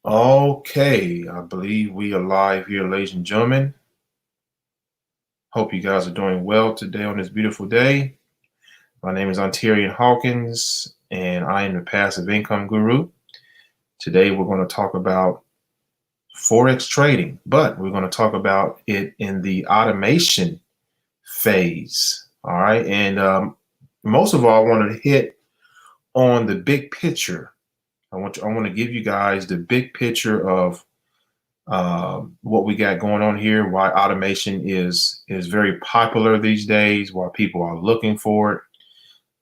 Okay, I believe we are live here, ladies and gentlemen. Hope you guys are doing well today on this beautiful day. My name is Ontarian Hawkins, and I am the passive income guru. Today, we're going to talk about Forex trading, but we're going to talk about it in the automation phase. All right, and most of all, I want to hit on the big picture. I want to give you guys the big picture of what we got going on here, why automation is very popular these days, why people are looking for it.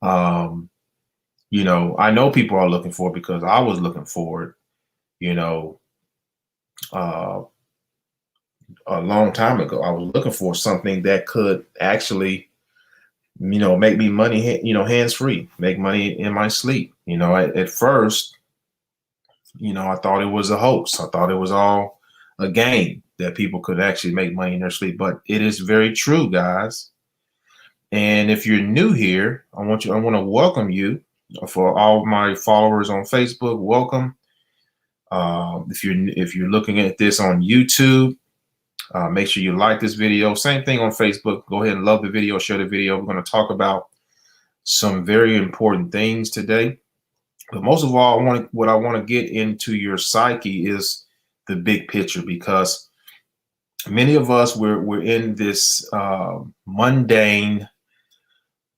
I know people are looking for it because I was looking for it, you know, uh, a long time ago. I was looking for something that could actually, make me money, hands free, make money in my sleep. At first, I thought it was a hoax. I thought it was all a game that people could actually make money in their sleep, but it is very true, guys. And if you're new here, I want to welcome you. For all my followers on Facebook, welcome. If you're looking at this on YouTube, make sure you like this video. Same thing on Facebook. Go ahead and love the video, share the video. We're going to talk about some very important things today. But most of all, what I want to get into your psyche is the big picture, because many of us we're in this mundane.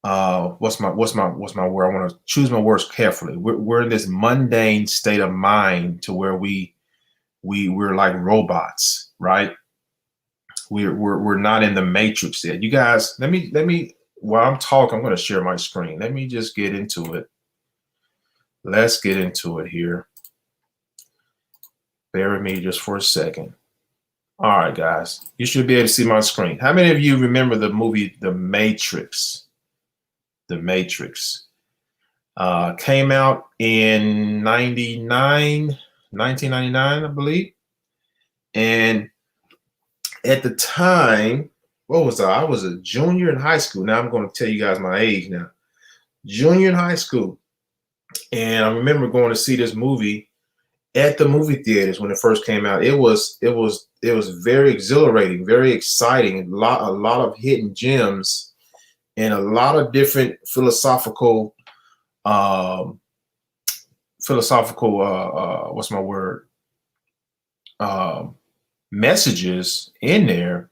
What's my word? I want to choose my words carefully. We're in this mundane state of mind to where we're like robots, right? We're not in the matrix yet. You guys, let me while I'm talking, I'm going to share my screen. Let me just get into it. Let's get into it here. Bear with me just for a second. All right, guys, you should be able to see my screen. How many of you remember the movie The Matrix? The Matrix came out in 1999, I believe. And at the time, what was I? I was a junior in high school. Now I'm going to tell you guys my age now. Junior in high school. And I remember going to see this movie at the movie theaters when it first came out. It was very exhilarating, very exciting, a lot of hidden gems, and a lot of different philosophical what's my word? Messages in there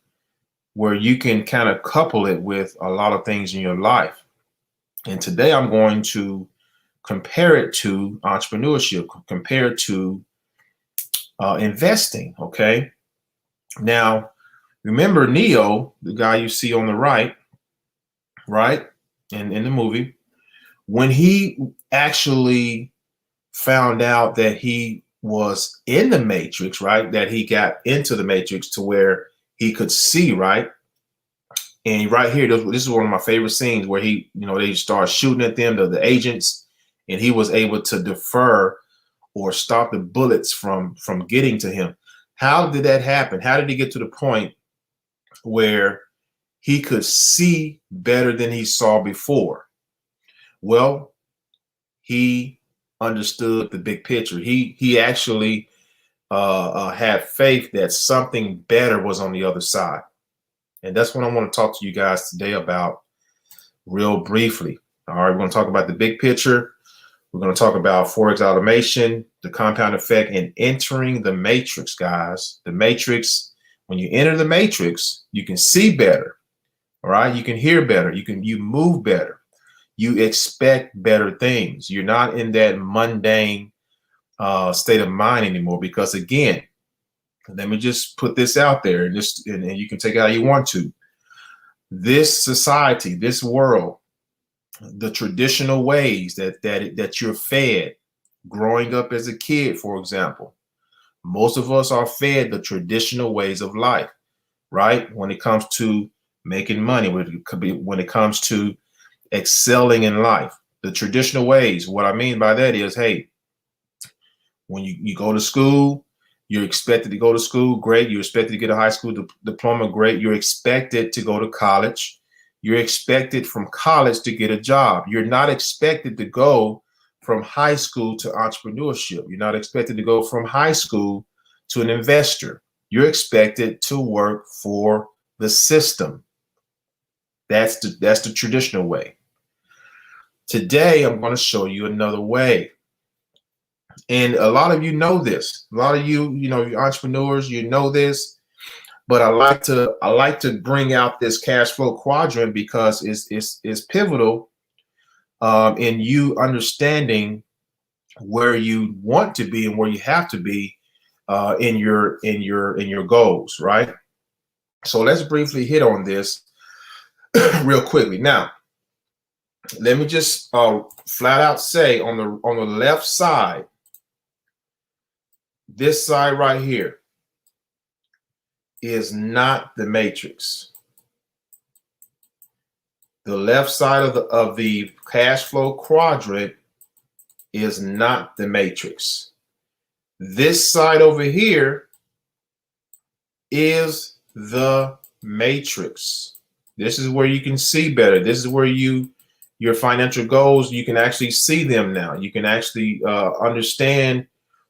where you can kind of couple it with a lot of things in your life. And today I'm going to compare it to entrepreneurship, compare it to investing. Okay. Now, remember Neo, the guy you see on the right, in the movie, when he actually found out that he was in the matrix, right? That he got into the matrix to where he could see, right? And right here, this is one of my favorite scenes where they start shooting at them, the agents, and he was able to defer or stop the bullets from getting to him. How did that happen? How did he get to the point where he could see better than he saw before? Well, he understood the big picture. He actually had faith that something better was on the other side. And that's what I want to talk to you guys today about real briefly. All right, we're going to talk about the big picture. We're going to talk about Forex automation, the compound effect, and entering the matrix, guys. The matrix, when you enter the matrix, you can see better. All right, you can hear better. You move better. You expect better things. You're not in that mundane state of mind anymore, because again, let me just put this out there, and you can take it how you want to. This society, this world, the traditional ways that you're fed growing up as a kid, for example, most of us are fed the traditional ways of life, right? When it comes to making money, when it comes to excelling in life, the traditional ways. What I mean by that is, hey, when you go to school, you're expected to go to school, great. You're expected to get a high school diploma, great. You're expected to go to college. You're expected from college to get a job. You're not expected to go from high school to entrepreneurship. You're not expected to go from high school to an investor. You're expected to work for the system. That's the traditional way. Today, I'm going to show you another way. And a lot of you know this. A lot of you, you entrepreneurs, you know this. But I like to bring out this cash flow quadrant because it's pivotal in you understanding where you want to be and where you have to be in your goals, right? So let's briefly hit on this real quickly. Now, let me just flat out say on the left side, this side right here is not the matrix. The left side of the cash flow quadrant is not the matrix. This side over here is the matrix. This is where you can see better. This is where your financial goals, you can actually see them now. You can actually understand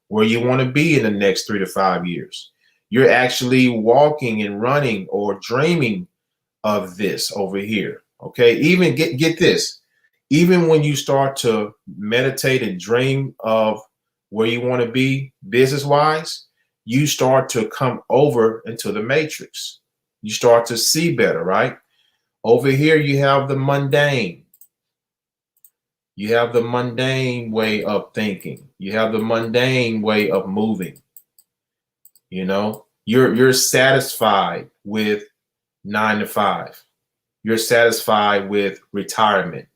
where you want to be in the next 3 to 5 years. You're actually walking and running or dreaming of this over here. Okay, even get this. Even when you start to meditate and dream of where you want to be business-wise, you start to come over into the matrix. You start to see better, right? Over here, you have the mundane. You have the mundane way of thinking. You have the mundane way of moving. You're satisfied with 9 to 5. You're satisfied with retirement.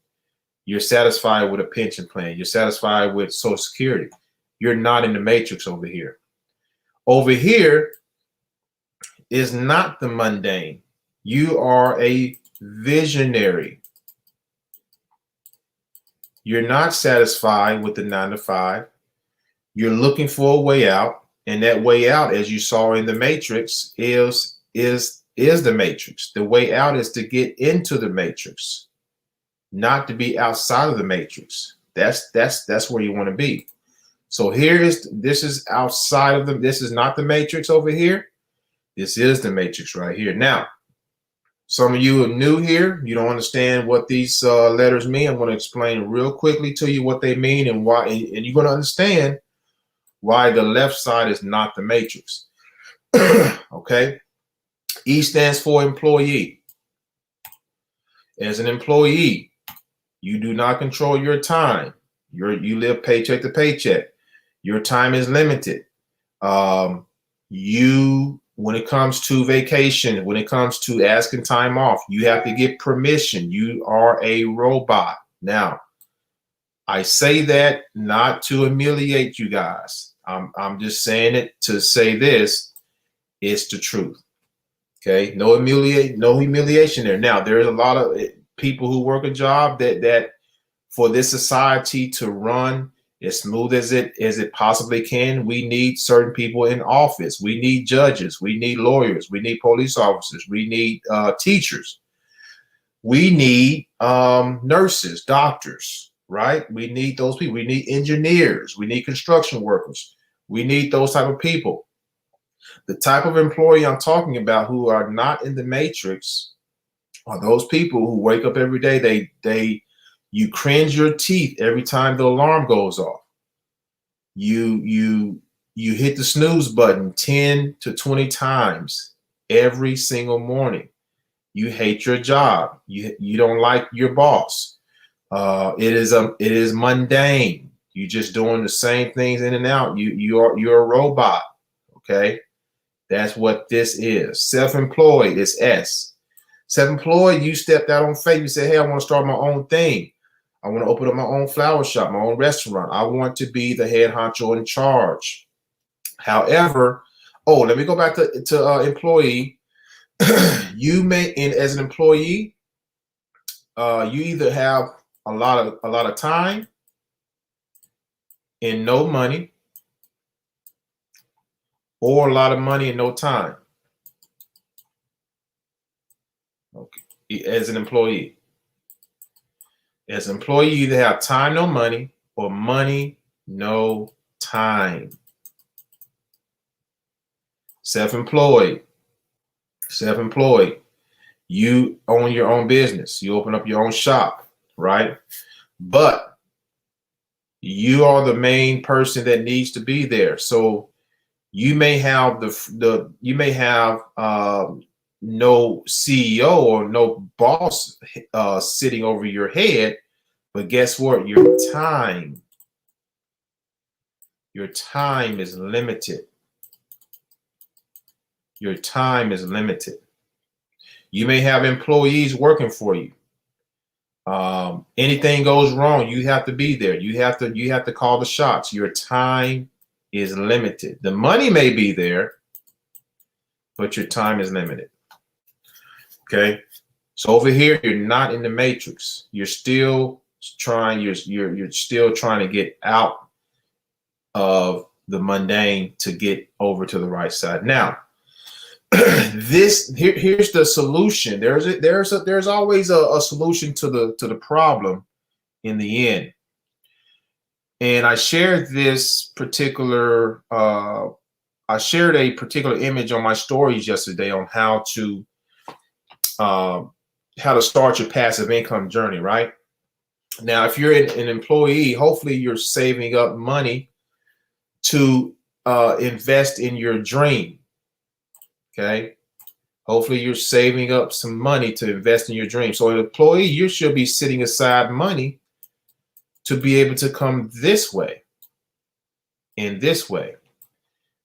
You're satisfied with a pension plan. You're satisfied with Social Security. You're not in the matrix over here. Over here is not the mundane. You are a visionary. You're not satisfied with the 9 to 5. You're looking for a way out. And that way out, as you saw in the matrix, is the matrix. The way out is to get into the matrix, not to be outside of the matrix. That's where you want to be. So this is outside of this is not the matrix over here. This is the matrix right here. Now, some of you are new here. You don't understand what these letters mean. I'm going to explain real quickly to you what they mean and why, and you're going to understand why the left side is not the matrix. Okay. E stands for employee. As an employee, you do not control your time. You live paycheck to paycheck. Your time is limited. When it comes to vacation, when it comes to asking time off, you have to get permission. You are a robot. Now, I say that not to humiliate you guys. I'm just saying it to say this. It's the truth. Okay, no humiliation there. Now, there's a lot of people who work a job that for this society to run as smooth as it possibly can, we need certain people in office. We need judges. We need lawyers. We need police officers. We need teachers. We need nurses, doctors, right? We need those people. We need engineers. We need construction workers. We need those type of people. The type of employee I'm talking about who are not in the matrix are those people who wake up every day. You cringe your teeth every time the alarm goes off. You hit the snooze button 10 to 20 times every single morning. You hate your job. You don't like your boss. It is mundane. You're just doing the same things in and out. You're a robot. Okay. That's what this is. Self-employed is S. Self-employed, you stepped out on faith. You say, hey, I want to start my own thing. I want to open up my own flower shop, my own restaurant. I want to be the head honcho in charge. However, let me go back to employee. You may, as an employee, you either have a lot of time and no money, or a lot of money and no time. Okay, as an employee. As an employee, you either have time, no money, or money, no time. Self-employed. Self-employed. You own your own business. You open up your own shop, right? But you are the main person that needs to be there. So you may have no CEO or no boss sitting over your head, but guess what? Your time is limited. Your time is limited. You may have employees working for you. Anything goes wrong, you have to be there. You have to call the shots. Your time is limited. The money may be there, but your time is limited. Okay. So over here, you're not in the matrix. You're still trying. You're still trying to get out of the mundane to get over to the right side. Now, here's the solution. There's always a solution to the problem in the end. And I shared this particular I shared a particular image on my stories yesterday on how to start your passive income journey, right? Now, if you're an employee, hopefully you're saving up money to invest in your dream. Okay. Hopefully you're saving up some money to invest in your dream. So an employee, you should be setting aside money to be able to come this way, in this way.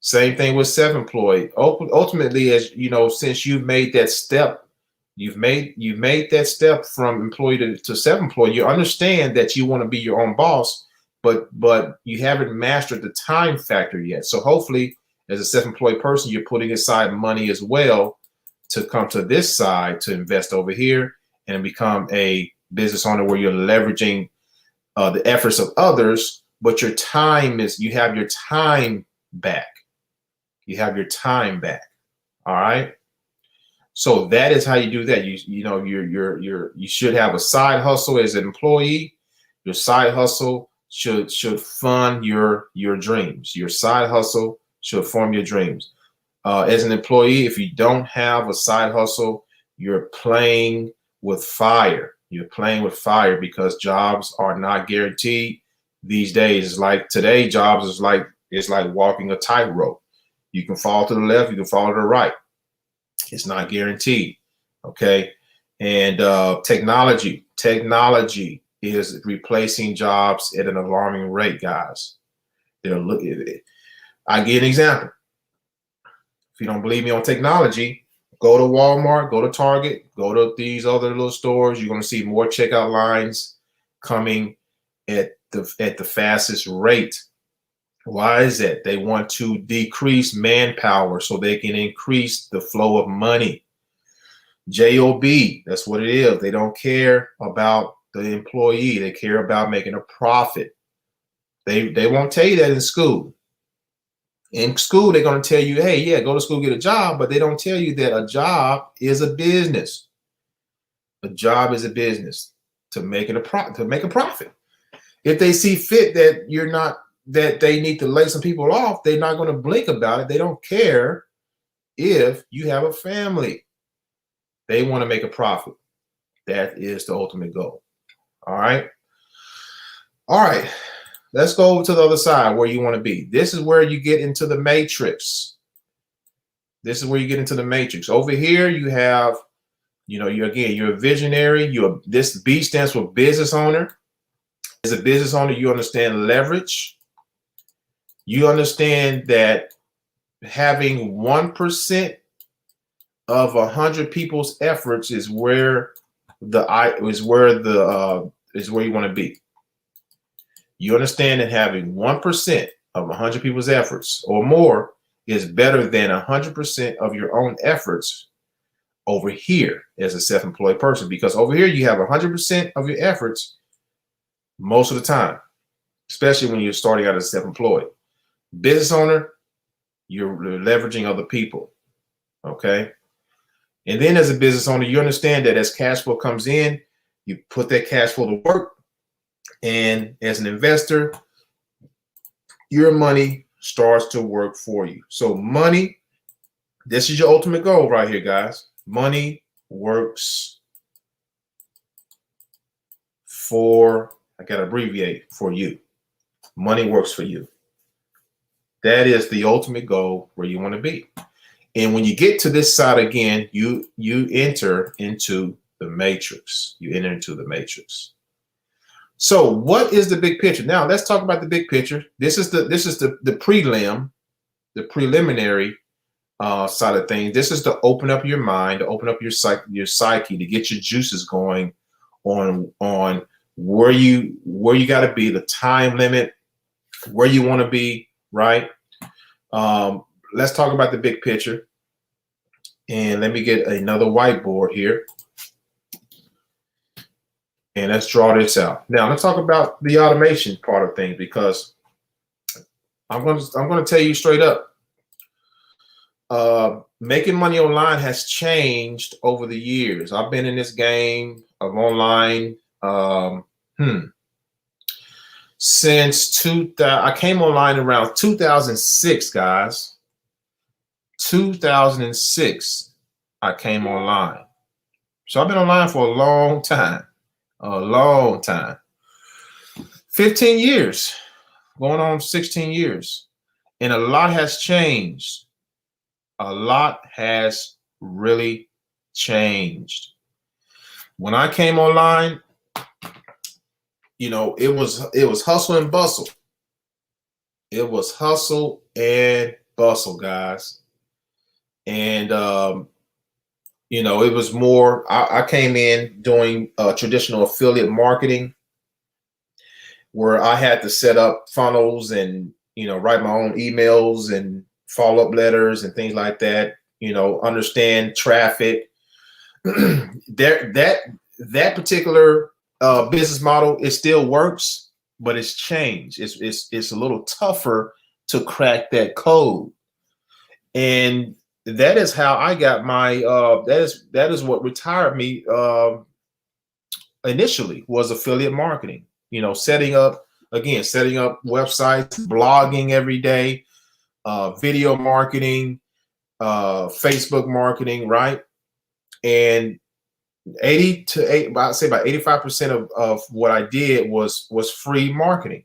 Same thing with self-employed. Ultimately, as you know, since you've made that step, you've made that step from employee to self-employed, you understand that you want to be your own boss, but you haven't mastered the time factor yet. So hopefully, as a self-employed person, you're putting aside money as well to come to this side to invest over here and become a business owner where you're leveraging the efforts of others, but your time you have your time back. You have your time back. All right. So that is how you do that. You should have a side hustle as an employee. Your side hustle should fund your dreams. Your side hustle should form your dreams. As an employee, if you don't have a side hustle, you're playing with fire. You're playing with fire because jobs are not guaranteed these days. It's like today, jobs is like walking a tightrope. You can fall to the left, you can fall to the right. It's not guaranteed. Okay. And technology is replacing jobs at an alarming rate, guys. I give an example. If you don't believe me on technology, go to Walmart, go to Target, go to these other little stores. You're going to see more checkout lines coming at the fastest rate. Why is that? They want to decrease manpower so they can increase the flow of money. JOB, that's what it is. They don't care about the employee. They care about making a profit. They won't tell you that in school. In school, they're going to tell you, hey, yeah, go to school, get a job, but they don't tell you that a job is a business. A job is a business to make a profit. If they see fit that they need to lay some people off, they're not going to blink about it. They don't care if you have a family. They want to make a profit. That is the ultimate goal. All right. All right. Let's go over to the other side where you want to be. This is where you get into the matrix. This is where you get into the matrix. Over here, you have, you're a visionary. This B stands for business owner. As a business owner, you understand leverage. You understand that having 1% of 100 people's efforts is where you want to be. You understand that having 1% of 100 people's efforts or more is better than 100% of your own efforts over here as a self-employed person, because over here you have 100% of your efforts most of the time, especially when you're starting out as self-employed. Business owner, you're leveraging other people. Okay. And then as a business owner, you understand that as cash flow comes in, you put that cash flow to work And as an investor, your money starts to work for you. So money, this is your ultimate goal right here, guys. Money works for, I got to abbreviate, for you. Money works for you. That is the ultimate goal where you want to be. And when you get to this side again, you enter into the matrix. You enter into the matrix. So what is the big picture? Now let's talk about the big picture. This is the prelim, the preliminary side of things. This is to open up your mind, to open up your psyche, to get your juices going on where you got to be, the time limit, where you want to be, right? Let's talk about the big picture. And let me get another whiteboard here. And let's draw this out. Now let's talk about the automation part of things, because I'm going to tell you straight up. Making money online has changed over the years. I've been in this game of online since 2000. I came online around 2006, guys. 2006, I came online. So I've been online for a long time. A long time. 15 years, going on 16 years. And a lot has changed. A lot has really changed. When I came online, you know, it was hustle and bustle. It was hustle and bustle, guys. And you know, it was more, I came in doing traditional affiliate marketing, where I had to set up funnels and, you know, write my own emails and follow-up letters and things like that, you know, understand traffic. that particular business model, it still works, but it's changed. It's a little tougher to crack that code. And that is how I got my that is what retired me initially, was affiliate marketing. You know, setting up websites, blogging every day, video marketing, Facebook marketing, right? And I'd say about 85% of what I did was free marketing.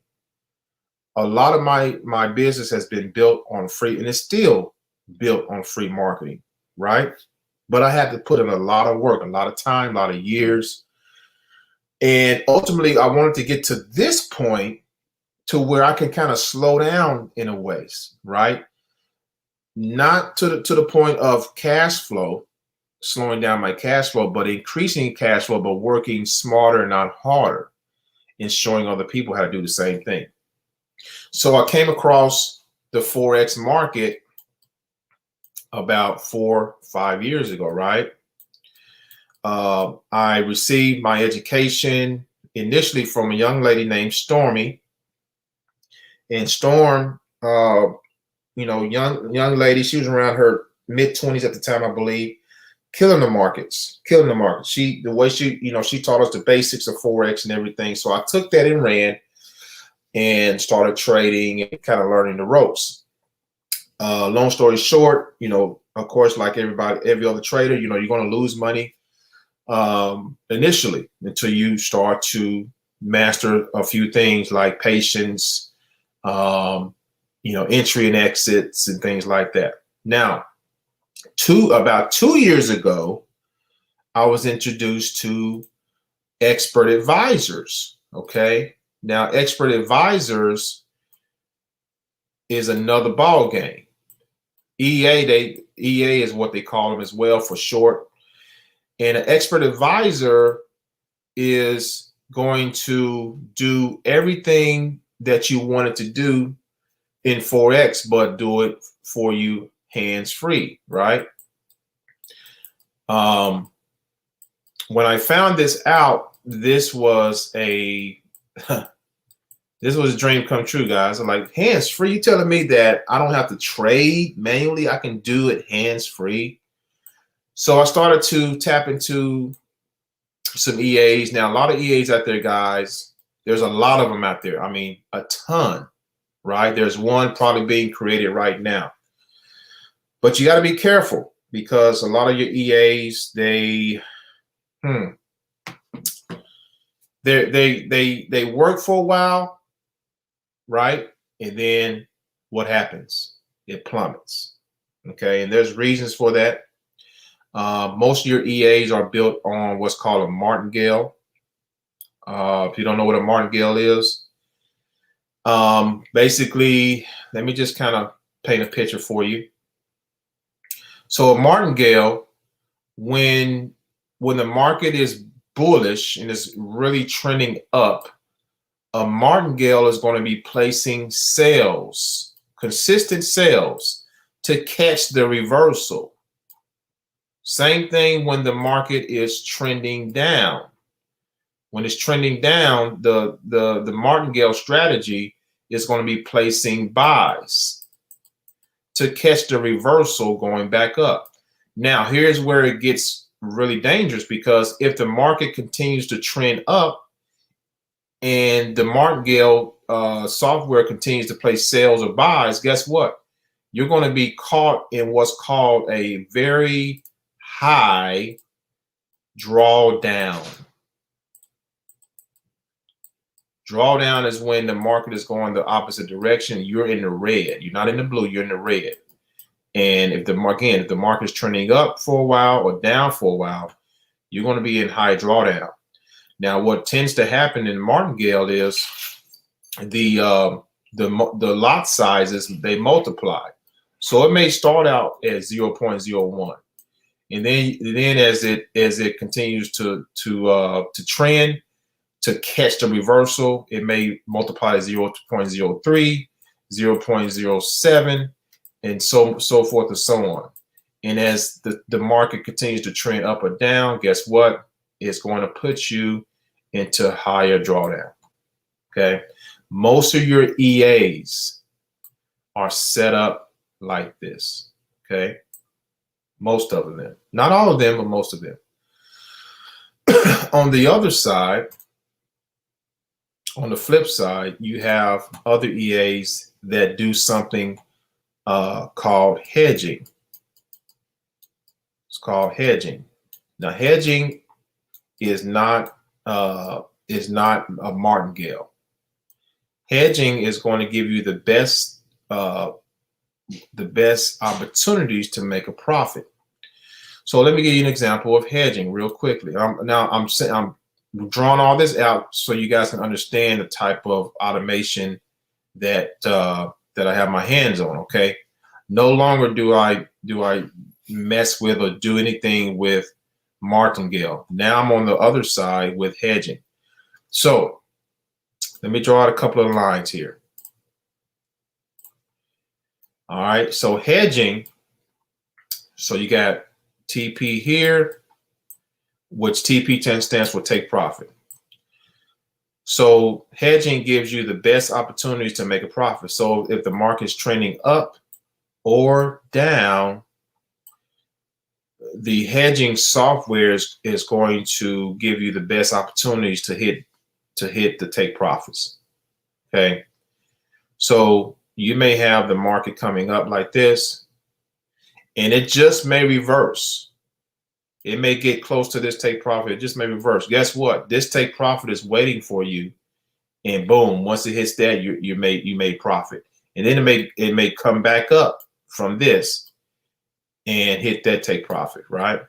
A lot of my business has been built on free, and it's still built on free marketing, right? But I had to put in a lot of work, a lot of time, a lot of years. And ultimately, I wanted to get to this point to where I can kind of slow down in a way, right? Not to the point of cash flow, slowing down my cash flow, but increasing cash flow, but working smarter, not harder, and showing other people how to do the same thing. So I came across the Forex market about 4 or 5 years ago, right? I received my education initially from a young lady named Stormy. And Storm, you know, young lady, she was around her mid-20s at the time, I believe, killing the markets. The way she, you know, she taught us the basics of Forex and everything. So I took that and ran and started trading and kind of learning the ropes. Long story short, you know, of course, like every other trader, you know, you're going to lose money initially until you start to master a few things like patience, you know, entry and exits and things like that. Now, about 2 years ago, I was introduced to expert advisors. Okay. Now, expert advisors is another ball game. EA is what they call them as well, for short. And an expert advisor is going to do everything that you wanted to do in Forex, but do it for you hands-free, right? When I found this out, this was a dream come true, guys. I'm like, hands-free? You telling me that I don't have to trade manually? I can do it hands-free? So I started to tap into some EAs. Now, a lot of EAs out there, guys, There's a lot of them out there. I mean, a ton, right? There's one probably being created right now. But you got to be careful because a lot of your EAs, they work for a while, right? And then what happens? It plummets. Okay, and there's reasons for that. Most of your EAs are built on what's called a martingale. If you don't know what a martingale is, basically, let me just kind of paint a picture for you. So a martingale, when the market is bullish and is really trending up, a martingale is going to be placing sales, consistent sales, to catch the reversal. Same thing when the market is trending down. When it's trending down, the martingale strategy is going to be placing buys to catch the reversal going back up. Now, here's where it gets really dangerous, because if the market continues to trend up and the martingale software continues to place sales or buys, guess what? You're going to be caught in what's called a very high drawdown. Drawdown is when the market is going the opposite direction. You're in the red. You're not in the blue. You're in the red. And if the market is trending up for a while or down for a while, you're going to be in high drawdown. Now, what tends to happen in martingale is the lot sizes, they multiply. So it may start out at 0.01, and then as it continues to trend, to catch the reversal, it may multiply to 0.03, 0.07, and so forth and so on. And as the market continues to trend up or down, guess what? It's going to put you into higher drawdown. Okay. Most of your EAs are set up like this. Okay. Most of them. Not all of them, but most of them. On the other side, on the flip side, you have other EAs that do something called hedging. It's called hedging. Now, hedging is not a martingale. Hedging is going to give you the best opportunities to make a profit. So let me give you an example of hedging real quickly. I'm drawing all this out so you guys can understand the type of automation that I have my hands on. Okay, no longer do I mess with or do anything with martingale. Now I'm on the other side with hedging. So let me draw out a couple of lines here. All right, so hedging. So you got TP here, which TP stands for take profit. So hedging gives you the best opportunities to make a profit. So if the market's trending up or down, the hedging software is going to give you the best opportunities to hit the take profits. Okay, so you may have the market coming up like this, and it just may reverse. It may get close to this take profit. It just may reverse. Guess what? This take profit is waiting for you, and boom! Once it hits that, you made profit, and then it may come back up from this and hit that take profit. Right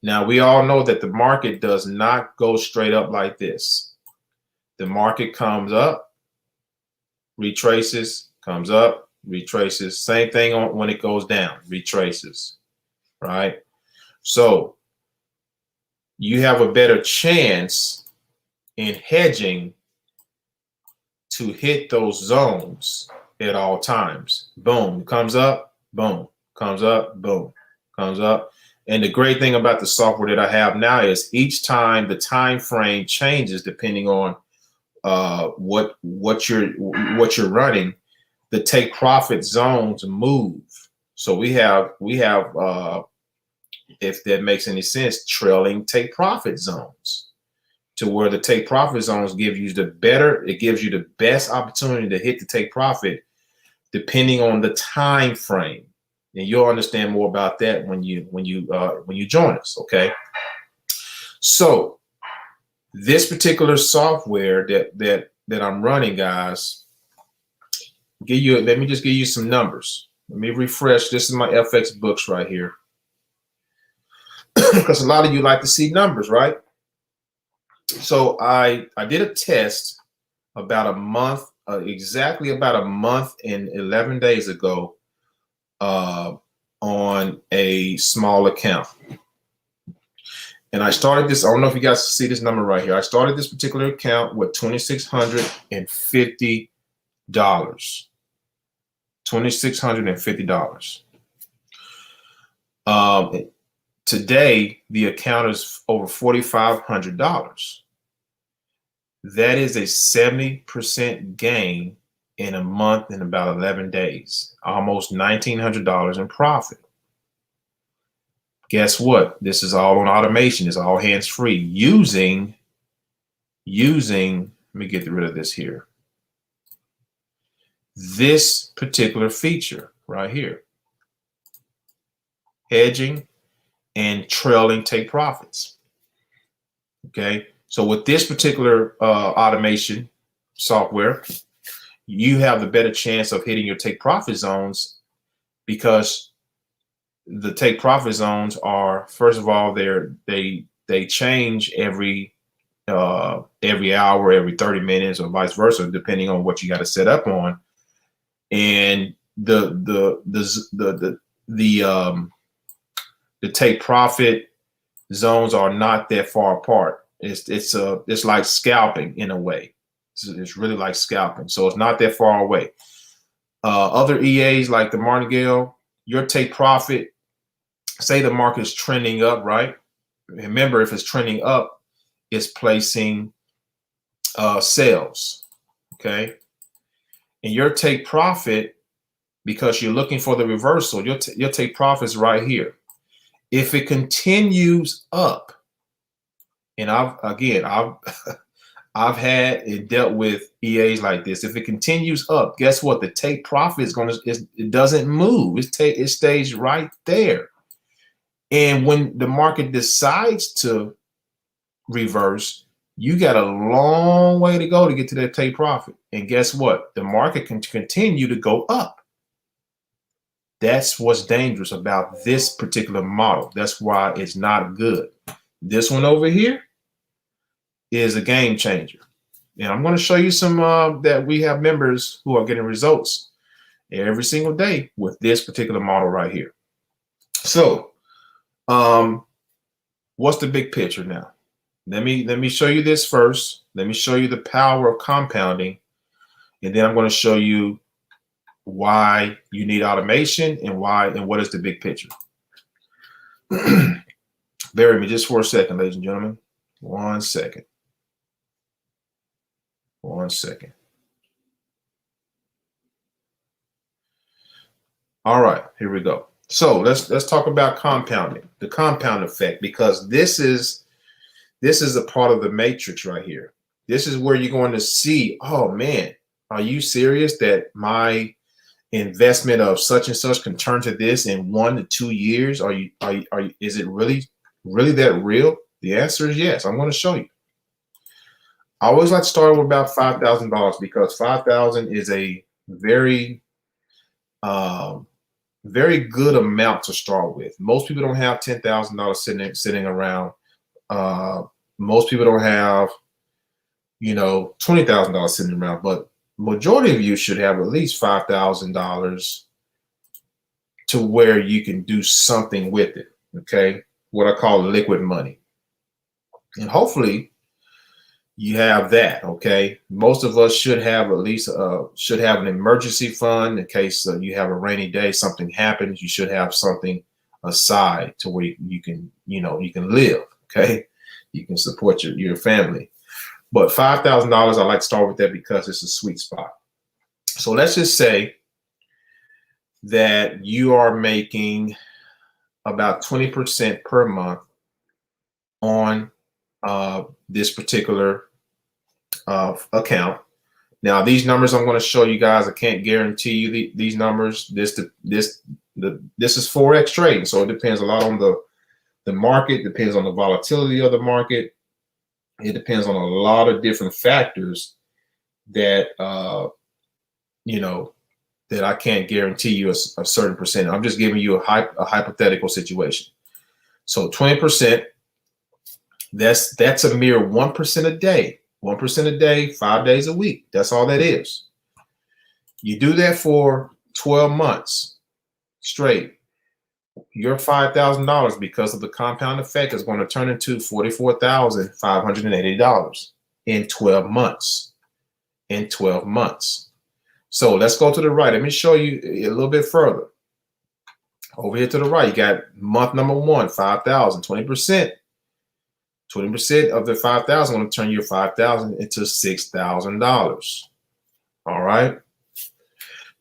now, we all know that the market does not go straight up like this. The market comes up, retraces, comes up, retraces. Same thing when it goes down, retraces. Right. So you have a better chance in hedging to hit those zones at all times. Boom, comes up, boom, comes up, boom, comes up. And the great thing about the software that I have now is each time the time frame changes depending on what you're running, the take profit zones move. So we have if that makes any sense, trailing take profit zones to where the take profit zones give you it gives you the best opportunity to hit the take profit depending on the time frame. And you'll understand more about that when you join us, okay? So this particular software that I'm running, guys, let me just give you some numbers. Let me refresh. This is my FX books right here. Because a lot of you like to see numbers, right? So I did a test about a month, exactly about a month and 11 days ago on a small account. And I started this, I don't know if you guys see this number right here. I started this particular account with $2,650. $2,650. Today, the account is over $4,500. That is a 70% gain in a month and about 11 days, almost $1,900 in profit. Guess what? This is all on automation. It's all hands-free using, let me get rid of this here. This particular feature right here, hedging and trailing take profits. Okay. So with this particular automation software, you have the better chance of hitting your take profit zones because the take profit zones are, first of all, they change every hour, every 30 minutes, or vice versa, depending on what you got to set up on. And the take profit zones are not that far apart. It's like scalping in a way. It's really like scalping. So it's not that far away. Other EAs like the martingale, your take profit, say the market is trending up, right? Remember, if it's trending up, it's placing sales, okay? And your take profit, because you're looking for the reversal, your take profit is right here. If it continues up, and I've had and dealt with EAs like this. If it continues up, guess what? The take profit is it doesn't move. It stays right there. And when the market decides to reverse, you got a long way to go to get to that take profit. And guess what? The market can continue to go up. That's what's dangerous about this particular model. That's why it's not good. This one over here is a game changer. And I'm going to show you some that we have members who are getting results every single day with this particular model right here. So what's the big picture now? Let me show you this first. Let me show you the power of compounding. And then I'm going to show you why you need automation and what is the big picture. Bear with me just for a second, ladies and gentlemen. 1 second. 1 second. All right, here we go. So let's talk about compounding, the compound effect, because this is a part of the matrix right here. This is where you're going to see, oh man, are you serious that my investment of such and such can turn to this in 1 to 2 years? Is it really that real? The answer is yes. I'm going to show you. I always like to start with about $5,000 because $5,000 is a very good amount to start with. Most people don't have $10,000 sitting around. Most people don't have, $20,000 sitting around, but majority of you should have at least $5,000 to where you can do something with it. Okay, what I call liquid money, and hopefully you have that. Okay, most of us should have at least should have an emergency fund in case you have a rainy day, something happens. You should have something aside to where you can live. Okay, you can support your family. But $5,000, I like to start with that because it's a sweet spot. So let's just say that you are making about 20% per month on this particular account. Now, these numbers I'm going to show you guys, I can't guarantee you these numbers. This is Forex trading, so it depends a lot on the market, depends on the volatility of the market. It depends on a lot of different factors that that I can't guarantee you a certain percent. I'm just giving you a hypothetical situation. So 20%, that's a mere 1% a day. 1% a day, 5 days a week. That's all that is. You do that for 12 months straight. Your $5,000, because of the compound effect, is going to turn into $44,580 in 12 months. In 12 months. So let's go to the right. Let me show you a little bit further. Over here to the right, you got month number 1, 5,000, 20%. 20% of the 5,000 going to turn your 5,000 into $6,000. All right.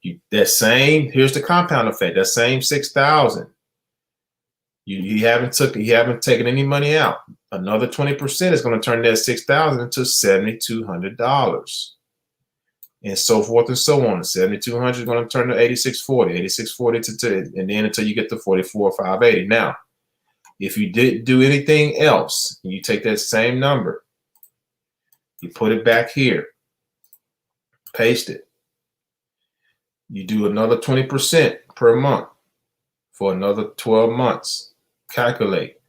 Here's the compound effect. That same 6,000. You haven't taken any money out. Another 20% is going to turn that 6,000 into $7,200. And so forth and so on. 7,200 is going to turn to 8,640, 8,640 and then until you get to 44,580. Now, if you didn't do anything else, you take that same number, you put it back here, paste it. You do another 20% per month for another 12 months. Calculate.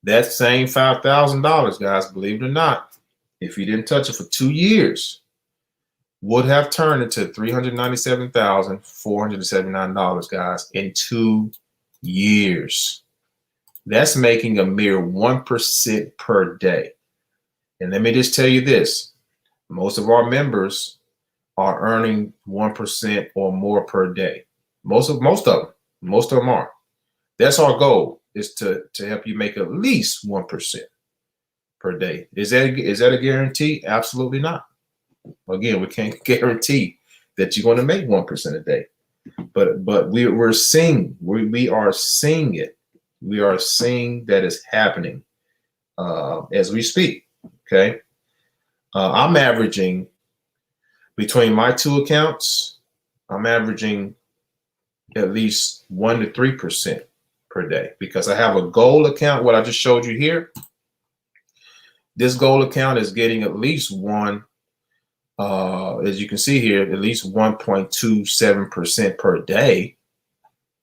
That same $5,000, guys, believe it or not, if you didn't touch it for 2 years, would have turned into $397,479, guys, in 2 years. That's making a mere 1% per day. And let me just tell you this. Most of our members are earning 1% or more per day. Most of them are. That's our goal, is to help you make at least 1% per day. Is that a guarantee? Absolutely not. Again, we can't guarantee that you're going to make 1% a day. But we're seeing, we are seeing it. We are seeing that it's happening as we speak. Okay. I'm averaging between my 2 accounts, I'm averaging at least 1 to 3% per day, because I have a gold account. What I just showed you here, this gold account is getting at least as you can see here, at least 1.27% per day,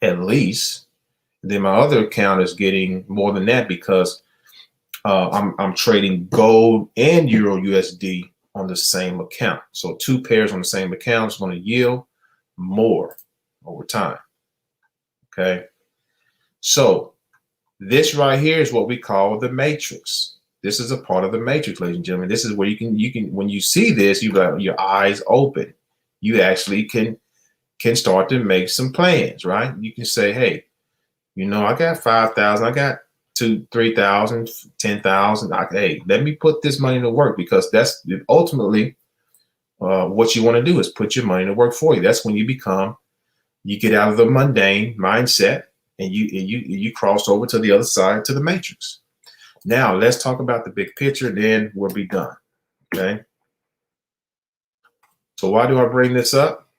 at least. Then my other account is getting more than that, because I'm trading gold and Euro USD on the same account. So 2 pairs on the same account is going to yield more over time. Okay. So this right here is what we call the matrix. This is a part of the matrix, ladies and gentlemen. This is where you can when you see this, you got your eyes open. You actually can start to make some plans, right? You can say, hey, I got 5,000, I got 2,000, 3,000, 10,000. Hey, let me put this money to work, because that's ultimately what you want to do, is put your money to work for you. That's when you get out of the mundane mindset and you cross over to the other side, to the matrix. Now let's talk about the big picture, then we'll be done. Okay. So why do I bring this up?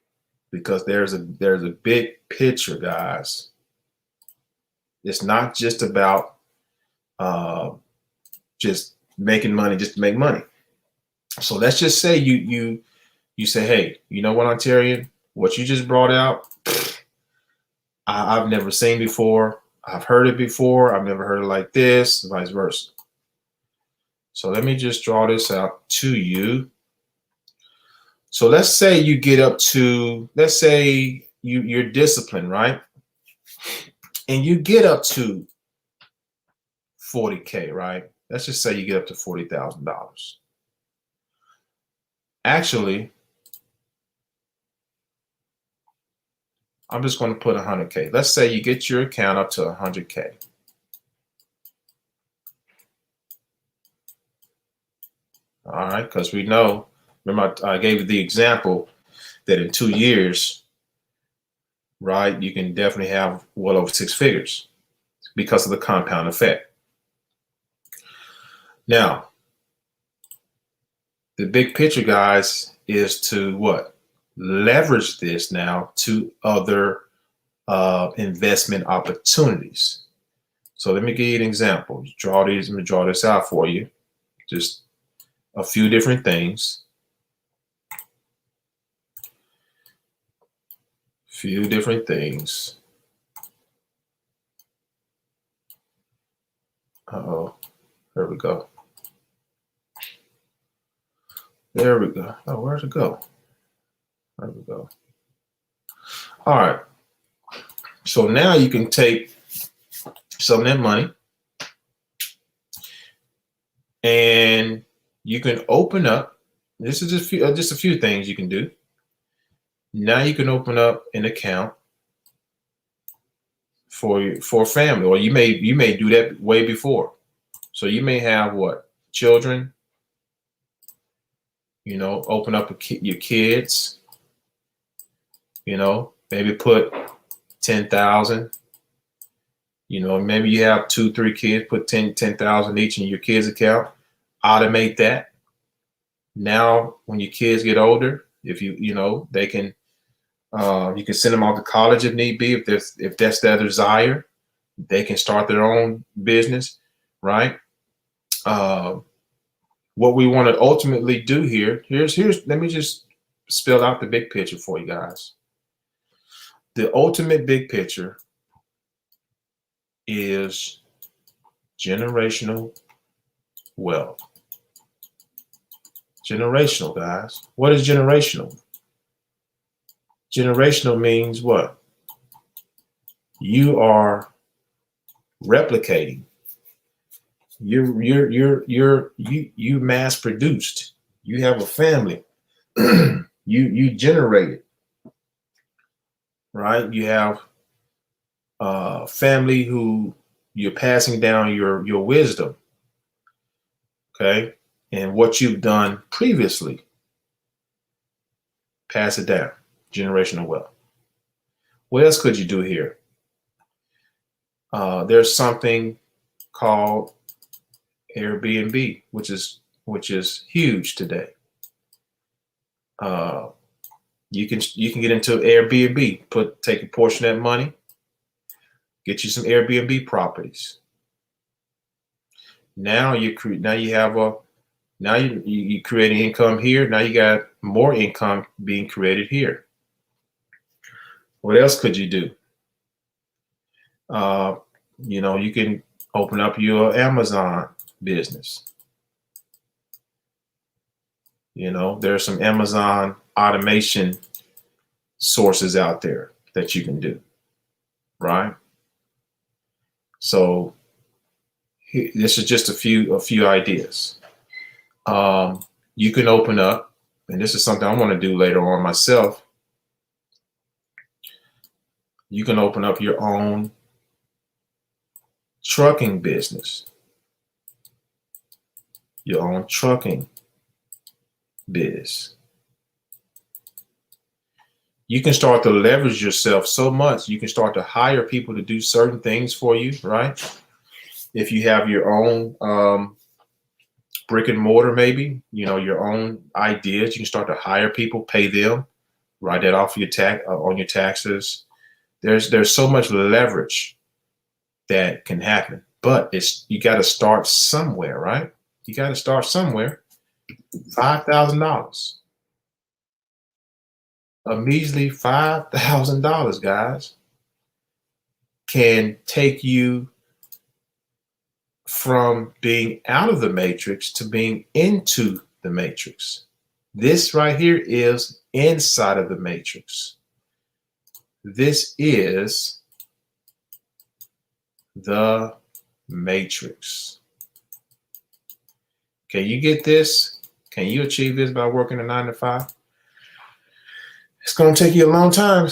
Because there's a big picture, guys. It's not just about just making money just to make money. So let's just say you say, hey, you know what, Ontarian, what you just brought out, I've never seen before. I've heard it before. I've never heard it like this, vice versa. So let me just draw this out to you. So let's say you get up to, let's say you're disciplined, right? And you get up to 40K, right? Let's just say you get up to $40,000. Actually, I'm just going to put 100K. Let's say you get your account up to 100K. All right, because we know, remember I gave you the example that in 2 years, right, you can definitely have well over 6 figures because of the compound effect. Now, The big picture, guys, is to what? Leverage this now to other investment opportunities. So let me give you an example. Draw these. Let me draw this out for you. Just a few different things. Few different things. Uh-oh. There we go. There we go. Oh, where'd it go? There we go. All right. So now you can take some of that money and you can open up. This is just a few things you can do. Now you can open up an account for family, or you may do that way before. So you may have what? Children. You know, open up your kids. You know, maybe put 10,000. You know, maybe you have 2, 3 kids, put 10,000 each in your kids' account. Automate that. Now, when your kids get older, if you know, they can, you can send them off to college if need be. If that's their desire, they can start their own business, right? What we want to ultimately do here, here's let me just spell out the big picture for you guys. The ultimate big picture is generational wealth. Generational, guys. What is generational? Generational means what? You are replicating. You mass produced. You have a family. you generated, right? You have family who you're passing down your wisdom, okay, and what you've done previously. Pass it down. Generational wealth. What else could you do here? There's something called Airbnb, which is huge today. You can get into Airbnb. Take a portion of that money, get you some Airbnb properties. Now you creating income here. Now you got more income being created here. What else could you do? You know, you can open up your Amazon business. You know, there's some Amazon automation sources out there that you can do, right? So this is just a few ideas. You can open up, and this is something I want to do later on myself. You can open up your own trucking business. Your own trucking biz. You can start to leverage yourself so much. You can start to hire people to do certain things for you, right? If you have your own brick and mortar, maybe, you know, your own ideas, you can start to hire people, pay them, write that off your on your taxes. There's so much leverage that can happen, but you got to start somewhere, right? You got to start somewhere. $5,000, a measly $5,000, guys, can take you from being out of the matrix to being into the matrix. This right here is inside of the matrix. This is the matrix. Can you get this? Can you achieve this by working a 9 to 5? It's going to take you a long time,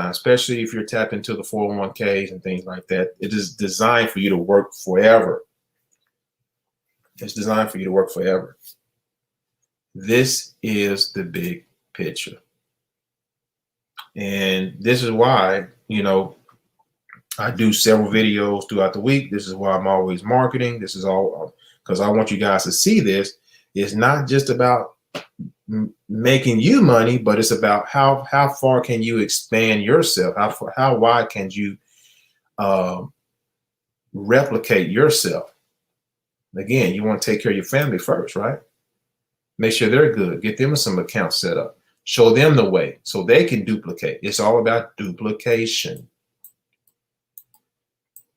especially if you're tapped into the 401ks and things like that. It is designed for you to work forever. It's designed for you to work forever. This is the big picture. And this is why, you know, I do several videos throughout the week. This is why I'm always marketing. This is all because I want you guys to see this. It's not just about making you money, but it's about how far can you expand yourself? How wide can you replicate yourself? Again, you want to take care of your family first, right? Make sure they're good. Get them some accounts set up. Show them the way so they can duplicate. It's all about duplication.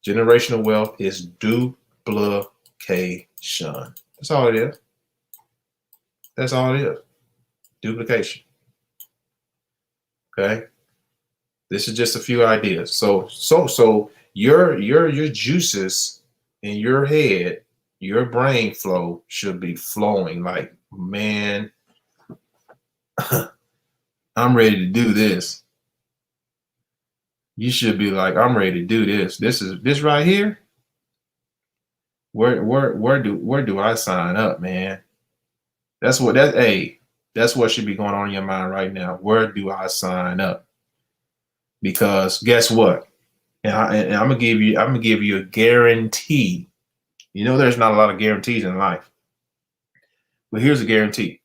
Generational wealth is duplication. That's all it is. That's all it is. Duplication. Okay. This is just a few ideas. So your juices in your head, your brain flow should be flowing like, man, I'm ready to do this. You should be like, I'm ready to do this. This right here. Where do I sign up, man? That's what should be going on in your mind right now. Where do I sign up? Because guess what? And I'm gonna give you a guarantee. You know, there's not a lot of guarantees in life, but here's a guarantee.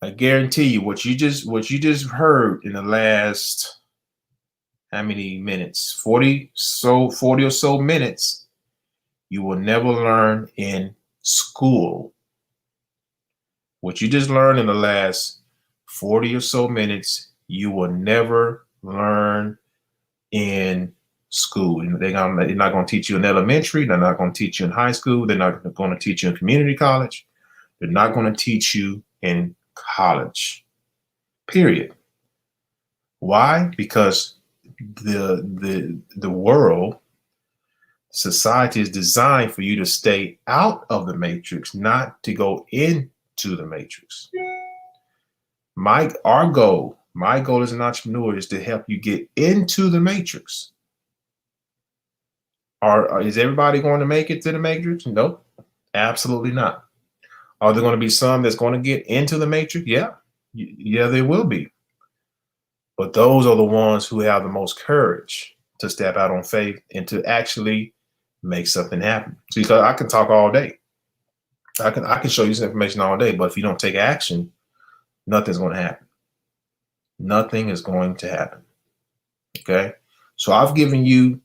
I guarantee you what you just heard in the last, how many minutes? 40 or so minutes. You will never learn in school. What you just learned in the last 40 or so minutes, you will never learn in school. They're not going to teach you in elementary. They're not going to teach you in high school. They're not going to teach you in community college. They're not going to teach you in college. Period. Why? Because the world, society is designed for you to stay out of the matrix, not to go into the matrix. My goal as an entrepreneur is to help you get into the matrix. Is everybody going to make it to the matrix? Nope, absolutely not. Are there going to be some that's going to get into the matrix? Yeah, there will be. But those are the ones who have the most courage to step out on faith and to actually make something happen. See, because I can talk all day. I can show you some information all day, but if you don't take action, nothing's going to happen. Nothing is going to happen. Okay. So I've given you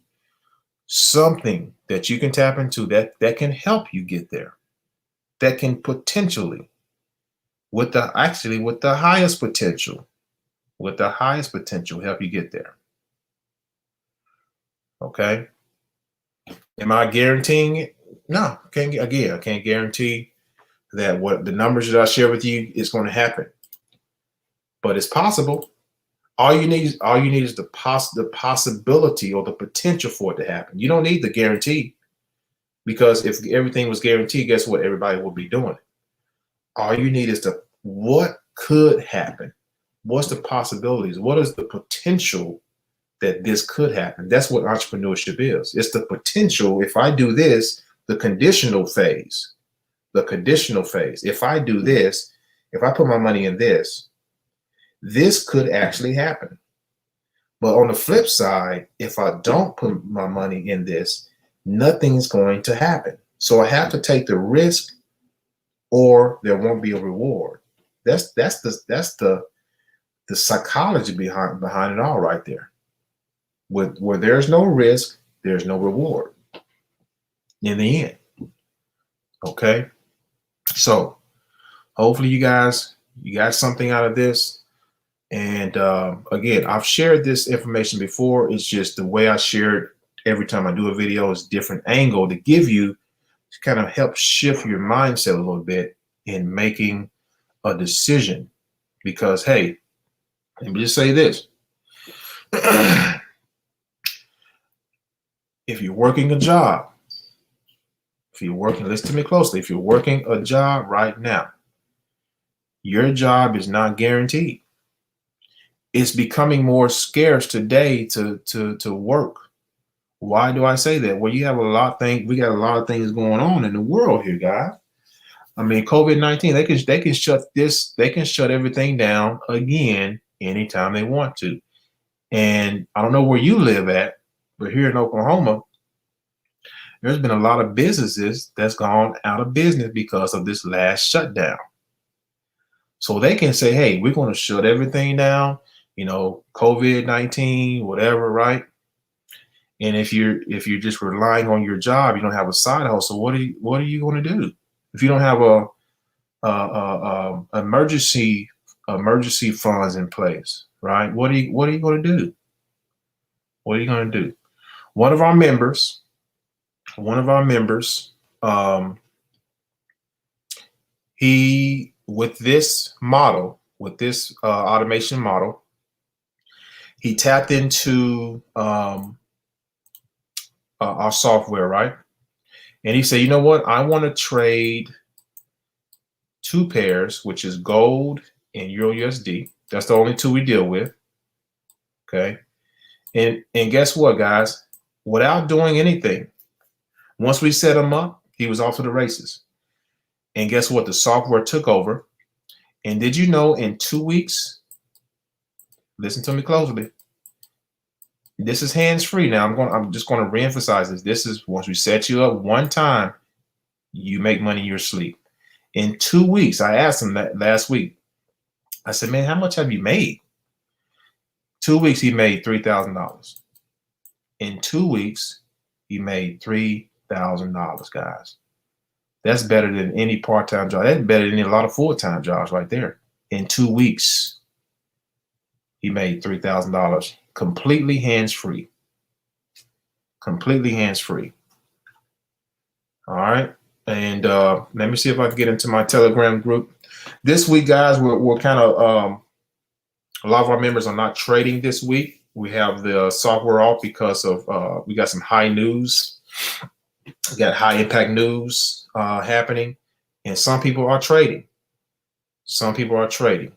something that you can tap into that can help you get there. That can potentially, with the highest potential, help you get there. Okay. Am I guaranteeing it? No, I can't guarantee that what the numbers that I share with you is going to happen. But it's possible. All you need is the possibility or the potential for it to happen. You don't need the guarantee, because if everything was guaranteed, guess what? Everybody will be doing it. All you need is what could happen. What's the possibilities? What is the potential that this could happen? That's what entrepreneurship is. It's the potential. If I do this, the conditional phase. If I do this, if I put my money in this could actually happen. But on the flip side, if I don't put my money in this, nothing's going to happen. So I have to take the risk, or there won't be a reward. That's the psychology behind it all right there. Where there's no risk, there's no reward in the end. Okay. So hopefully you guys, got something out of this. And again, I've shared this information before. It's just the way I share it every time I do a video is different angle to give you, to kind of help shift your mindset a little bit in making a decision. Because, hey, let me just say this. If you're working a job, listen to me closely. If you're working a job right now, your job is not guaranteed. It's becoming more scarce today to work. Why do I say that? Well, we got a lot of things going on in the world here, guys. I mean, COVID-19, they can shut everything down again anytime they want to. And I don't know where you live at, but here in Oklahoma, There's been a lot of businesses that's gone out of business because of this last shutdown. So they can say, hey, we're going to shut everything down, you know, COVID-19, whatever, right? And if you're just relying on your job, you don't have a side hustle. What are you going to do if you don't have a emergency funds in place, right? What are you going to do? What are you going to do? One of our members, he, with this model, with this automation model, he tapped into our software, right? And he said, you know what? I want to trade two pairs, which is gold and Euro USD. That's the only two we deal with. Okay. And guess what, guys? Without doing anything, once we set him up, he was off to the races. And guess what? The software took over. And did you know in 2 weeks, listen to me closely. This is hands-free. Now I'm just going to reemphasize this. This is once we set you up one time, you make money in your sleep. In 2 weeks, I asked him that last week. I said, man, how much have you made? 2 weeks, he made $3,000. In 2 weeks, he made $3,000, guys. That's better than any part-time job. That's better than a lot of full-time jobs right there. In 2 weeks, he made $3,000 completely hands-free. Completely hands-free. All right. And let me see if I can get into my Telegram group. This week, guys, we're kind of a lot of our members are not trading this week. We have the software off because of we got some high news. We got high impact news happening, and some people are trading. Some people are trading.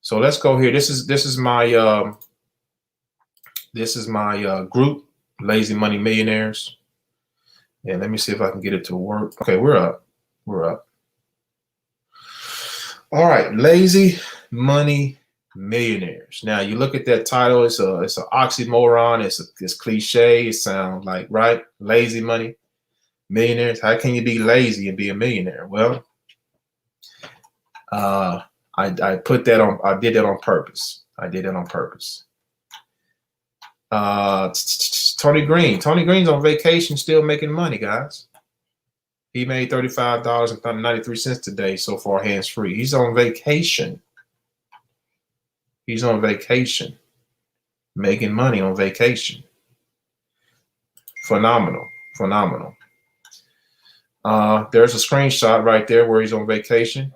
So let's go here. This is my group, Lazy Money Millionaires. And let me see if I can get it to work. Okay, we're up. We're up. All right, Lazy Money Millionaires. Now you look at that title. It's an oxymoron. It's cliche. It sounds like, right? Lazy money millionaires. How can you be lazy and be a millionaire? Well, I put that on. I did that on purpose. I did it on purpose. Tony Green. Tony Green's on vacation, still making money, guys. He made $35.93 today so far, hands free. He's on vacation. He's on vacation, making money on vacation. Phenomenal, phenomenal. There's a screenshot right there where he's on vacation.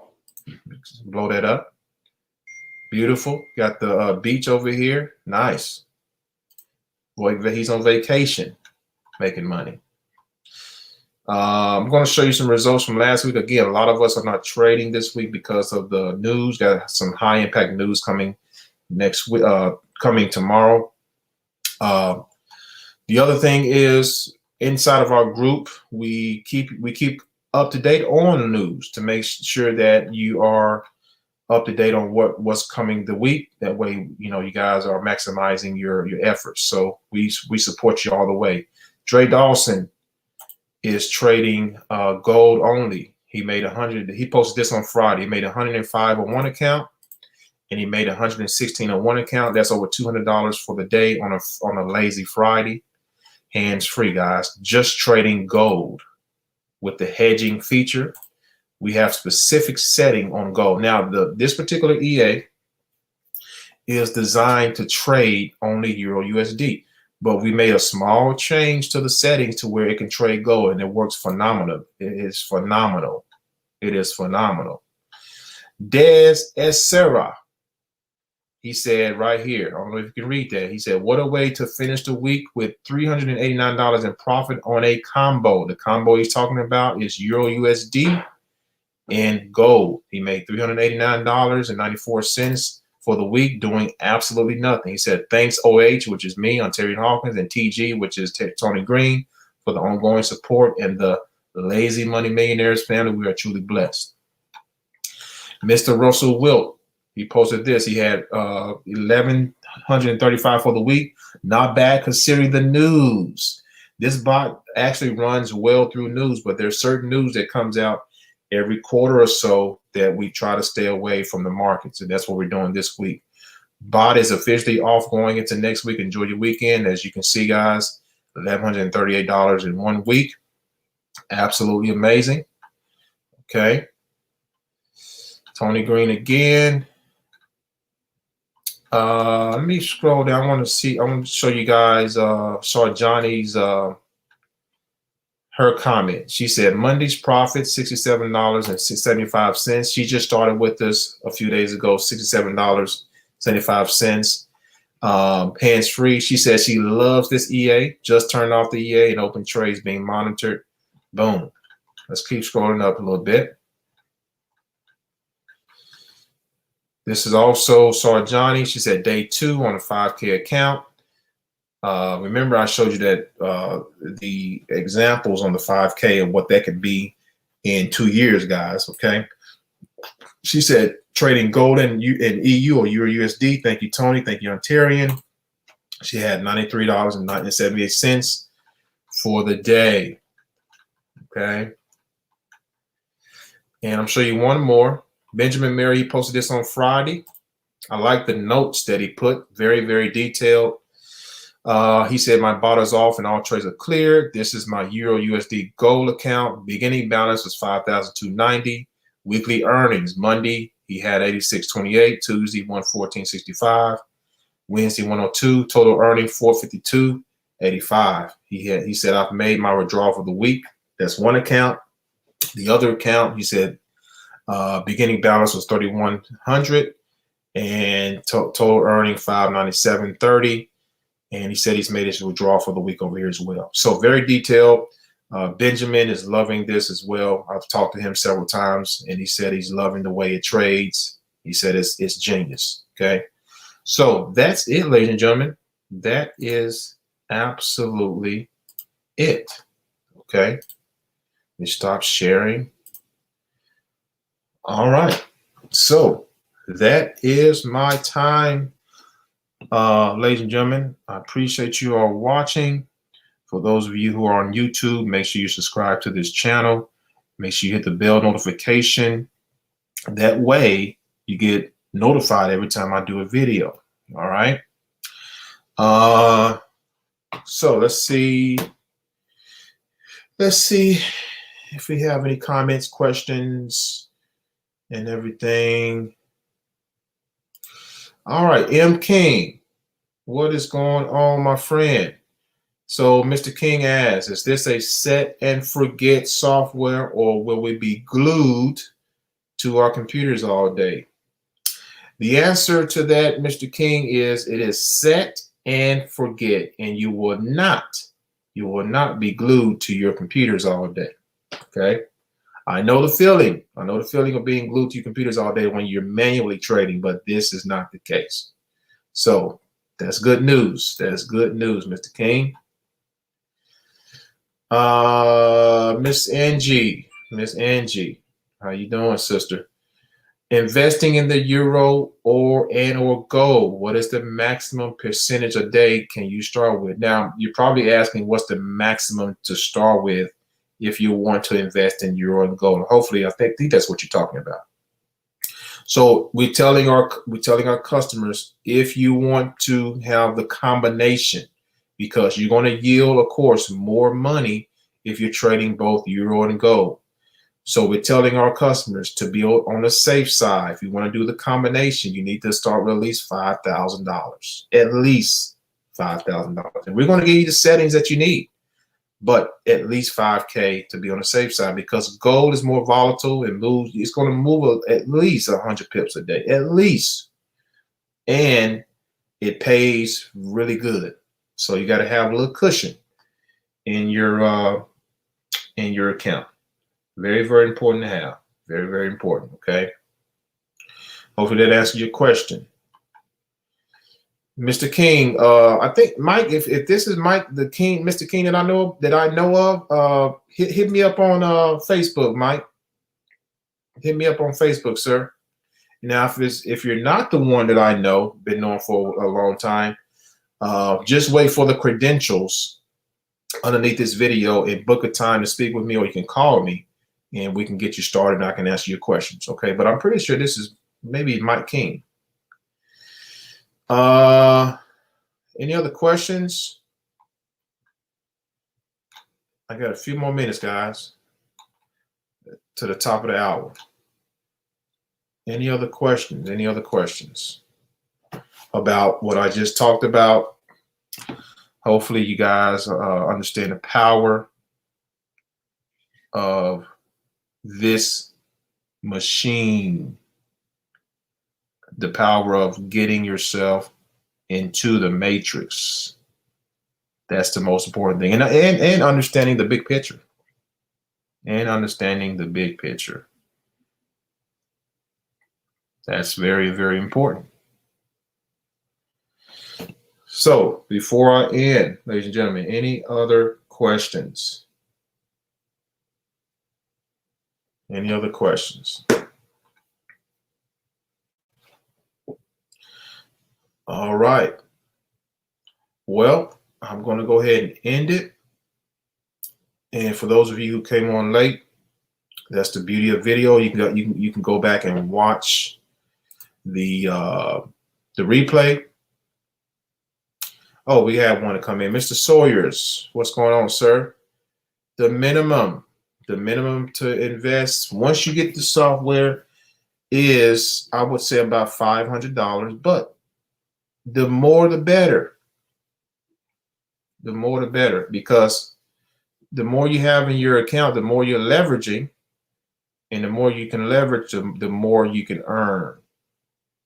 Blow that up. Beautiful. Got the beach over here. Nice. Boy, he's on vacation, making money. I'm going to show you some results from last week. Again, a lot of us are not trading this week because of the news. Got some high impact news coming next week, coming tomorrow. The other thing is inside of our group, we keep up to date on the news to make sure that you are up to date on what's coming the week. That way, you know, you guys are maximizing your efforts. So we support you all the way. Dre Dawson is trading gold only. He made 100. He posted this on Friday. He made 105 on one account, and he made 116 on one account. That's over $200 for the day on a lazy Friday. Hands free, guys. Just trading gold with the hedging feature. We have specific setting on gold. Now, this particular EA is designed to trade only Euro USD, but we made a small change to the settings to where it can trade gold, and it works phenomenal. It is phenomenal. It is phenomenal. Des Essera, he said right here, I don't know if you can read that. He said, what a way to finish the week with $389 in profit on a combo. The combo he's talking about is Euro USD and gold. He made $389.94 for the week, doing absolutely nothing. He said, thanks OH, which is me, Ontarian Hawkins, and TG, which is Tony Green, for the ongoing support, and the Lazy Money Millionaires family. We are truly blessed. Mr. Russell Wilt, he posted this. He had 1,135 for the week. Not bad considering the news. This bot actually runs well through news, but there's certain news that comes out every quarter or so that we try to stay away from the markets. And that's what we're doing this week. Bot is officially off going into next week. Enjoy your weekend. As you can see, guys, $1,138 in 1 week. Absolutely amazing. Okay. Tony Green again. Let me scroll down. I want to show you guys, saw Johnny's, her comment. She said, Monday's profit, $67.75. She just started with us a few days ago, $67.75. Hands free. She says she loves this EA, just turned off the EA and open trades being monitored. Boom. Let's keep scrolling up a little bit. This is also saw Johnny. She said day 2 on a 5K account. Remember, I showed you that the examples on the 5K of what that could be in 2 years, guys. Okay. She said trading gold and EU or Euro USD. Thank you, Tony. Thank you, Ontarian. She had $93.78 for the day. Okay. And I'm showing you one more. Benjamin Mary, he posted this on Friday. I like the notes that he put. Very, very detailed. He said, my bot is off and all trades are cleared. This is my Euro USD gold account. Beginning balance was $5,290. Weekly earnings. Monday, he had 86.28. Tuesday, 114.65. Wednesday, 102. Total earning, 452.85. He said, I've made my withdrawal for the week. That's one account. The other account, he said, beginning balance was 3,100 and total earning 597.30. And he said he's made his withdrawal for the week over here as well. So very detailed. Benjamin is loving this as well. I've talked to him several times, and he said he's loving the way it trades. He said it's genius. Okay. So that's it, ladies and gentlemen. That is absolutely it. Okay. Let me stop sharing. All right. So that is my time. Ladies and gentlemen, I appreciate you all watching. For those of you who are on YouTube, make sure you subscribe to this channel. Make sure you hit the bell notification. That way you get notified every time I do a video. All right. So let's see. Let's see if we have any comments, questions, and everything. All right, M. King, what is going on, my friend? So Mr. King asks, is this a set and forget software, or will we be glued to our computers all day? The answer to that, Mr. King, is it is set and forget, and you will not be glued to your computers all day. Okay. I know the feeling. I know the feeling of being glued to your computers all day when you're manually trading, but this is not the case. So that's good news. That's good news, Mr. King. Miss Angie, how you doing, sister? Investing in the euro or gold, what is the maximum percentage a day can you start with? Now, you're probably asking what's the maximum to start with if you want to invest in euro and gold. Hopefully, I think that's what you're talking about. So we're telling our customers, if you want to have the combination, because you're going to yield, of course, more money if you're trading both euro and gold. So we're telling our customers to be on the safe side. If you want to do the combination, you need to start with at least $5,000, at least $5,000. And we're going to give you the settings that you need, but at least 5K to be on the safe side, because gold is more volatile and moves. It's going to move at least 100 pips a day, at least. And it pays really good. So you got to have a little cushion in your account. Very, very important to have. Very, very important. Okay. Hopefully that answers your question. Mr. King, I think Mike, if this is Mike, the King, Mr. King that I know of, hit me up on Facebook, Mike. Hit me up on Facebook, sir. Now, if you're not the one that I know, been known for a long time, just wait for the credentials underneath this video and book a time to speak with me, or you can call me and we can get you started and I can answer your questions. Okay, but I'm pretty sure this is maybe Mike King. Any other questions? I got a few more minutes, guys, to the top of the hour. Any other questions? Any other questions about what I just talked about? Hopefully you guys understand the power of this machine, the power of getting yourself into the matrix. That's the most important thing. And understanding the big picture. And understanding the big picture. That's very, very important. So before I end, ladies and gentlemen, any other questions? Any other questions? All right. Well, I'm going to go ahead and end it. And for those of you who came on late, that's the beauty of video. You can go back and watch the replay. Oh, we have one to come in. Mr. Sawyers, what's going on, sir? The minimum to invest once you get the software is, I would say, about $500, but the more the better. The more the better, because the more you have in your account, the more you're leveraging, and the more you can leverage, the more you can earn.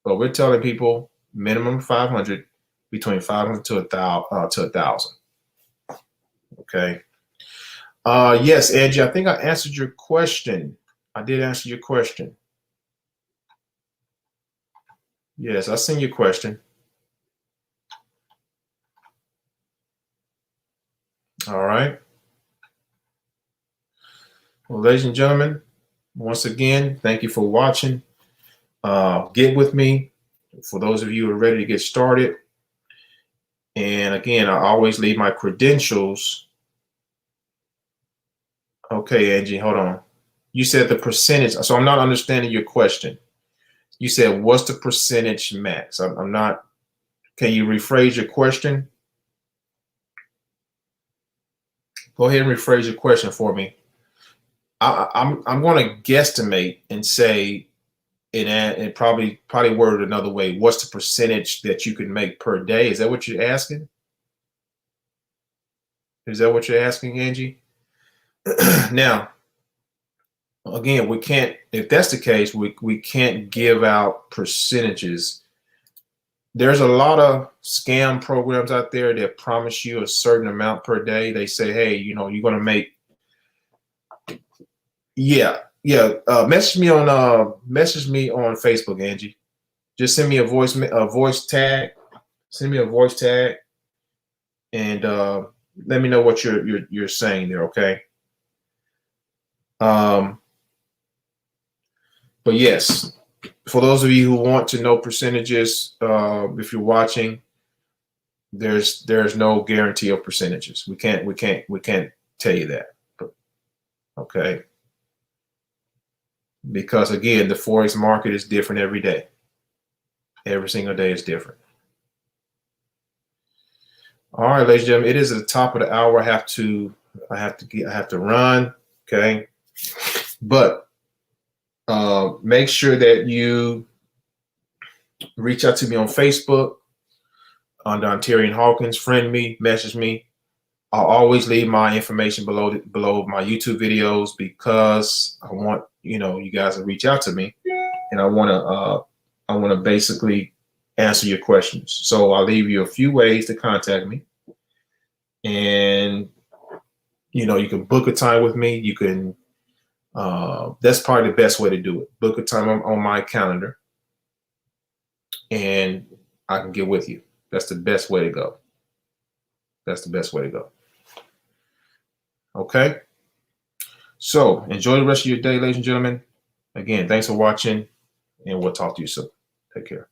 But we're telling people minimum 500, between 500 to 1,000. Okay. Yes, Angie, I think I answered your question. I did answer your question. Yes, I seen your question. All right. Well, ladies and gentlemen, once again, thank you for watching. Get with me for those of you who are ready to get started. And again, I always leave my credentials. Okay, Angie, hold on. You said the percentage. So I'm not understanding your question. You said, what's the percentage max? I'm not. Can you rephrase your question? Go ahead and rephrase your question for me. I'm going to guesstimate and say, and probably word it another way. What's the percentage that you can make per day? Is that what you're asking? Is that what you're asking, Angie? Now, again, we can't. If that's the case, we can't give out percentages. There's a lot of scam programs out there that promise you a certain amount per day. They say, hey, you know, you're going to make. Yeah. Message me on Facebook, Angie. Just send me a voice tag. Send me a voice tag, and let me know what you're saying there. Okay. But yes, for those of you who want to know percentages, if you're watching, there's no guarantee of percentages. We can't tell you that. But, okay. Because again, the Forex market is different every day. Every single day is different. All right, ladies and gentlemen, it is at the top of the hour. I have to run. Okay. But make sure that you reach out to me on Facebook under Ontarian Hawkins. Friend me, message me. I'll always leave my information below my YouTube videos, because I want you guys to reach out to me, and I want to basically answer your questions. So I'll leave you a few ways to contact me, and you can book a time with me. You can. That's probably the best way to do it. Book a time on my calendar, and I can get with you. That's the best way to go. That's the best way to go. Okay. So enjoy the rest of your day, ladies and gentlemen. Again, thanks for watching, and we'll talk to you soon. Take care.